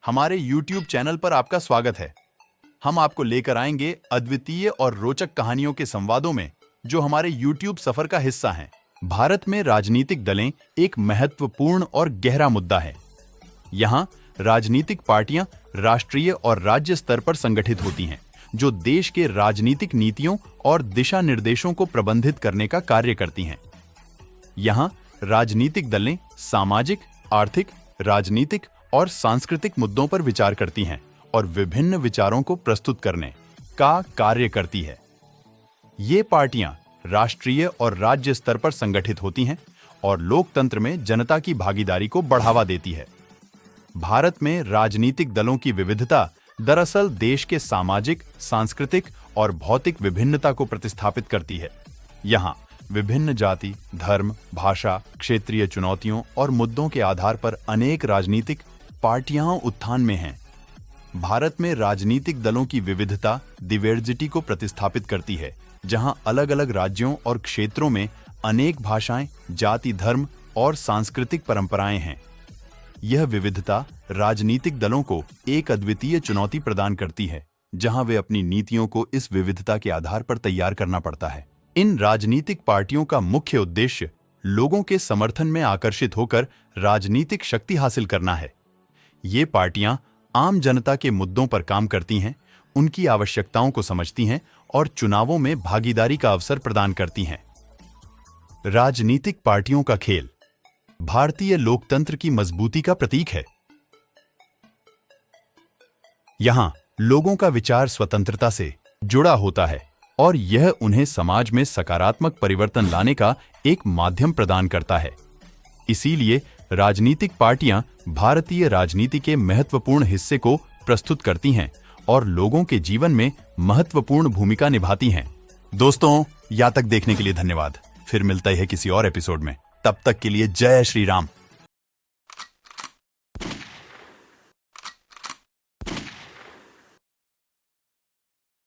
हमारे YouTube channel पर आपका स्वागत है। हम आपको लेकर आएंगे अद्वितीय और रोचक कहानियों के संवादों में जो हमारे YouTube सफर का हिस्सा हैं। भारत में राजनीतिक दलें एक महत्वपूर्ण और गहरा मुद्दा है। यहाँ राजनीतिक पार्टियां राष्ट्रीय और राज्य स्तर पर संगठित होती हैं, जो देश के राजनीतिक नीतियों और दिशा निर्देशों को प्रबंधित करने का कार्य करती हैं। यहाँ राजनीतिक दलें सामाजिक, आर्थिक, राजनीतिक और सांस्कृतिक मुद्दों पर विचार करती हैं और विभिन्न विचारों को प्रस्तुत करने का कार्य करती है। ये पार्टियां राष्ट्रीय और राज्य स्तर पर संगठित होती हैं और लोकतंत्र में जनता की भागीदारी को बढ़ावा देती है। भारत में राजनीतिक दलों की विविधता दरअसल देश के सामाजिक, सांस्कृतिक और भौतिक विभिन्नता को प्रतिस्थापित करती है। यहाँ विभिन्न जाति, धर्म, भाषा, क्षेत्रीय चुनौतियों और मुद्दों के आधार पर अनेक राजनीतिक पार्टियां उत्थान में हैं। भारत में राजनीतिक दलों की विविधता डिवर्सिटी को प्रतिस्थापित करती है, जहां अलग-अलग राज्यों और क्षेत्रों में अनेक भाषाएं, जाति, धर्म और सांस्कृतिक परंपराएं हैं। यह विविधता राजनीतिक दलों को एक अद्वितीय चुनौती प्रदान करती है, जहां वे अपनी नीतियों को इस विविधता के आधार पर तैयार करना पड़ता है। इन राजनीतिक पार्टियों का मुख्य उद्देश्य लोगों के समर्थन में आकर्षित होकर राजनीतिक शक्ति हासिल करना है। ये पार्टियां आम जनता के मुद्दों पर काम करती हैं, उनकी आवश्यकताओं को समझती हैं और चुनावों में भागीदारी का अवसर प्रदान करती हैं। राजनीतिक पार्टियों का खेल भारतीय लोकतंत्र की मजबूती का प्रतीक है। यहां लोगों का विचार स्वतंत्रता से जुड़ा होता है और यह उन्हें समाज में सकारात्मक परिवर्तन लाने का एक माध्यम प्रदान करता है। इसीलिए राजनीतिक पार्टियां भारतीय राजनीति के महत्वपूर्ण हिस्से को प्रस्तुत करती हैं और लोगों के जीवन में महत्वपूर्ण भूमिका निभाती हैं। दोस्तों, यहाँ तक देखने के लिए धन्यवाद। फिर मिलता है किसी और एपिसोड में। तब तक के लिए जय श्री राम।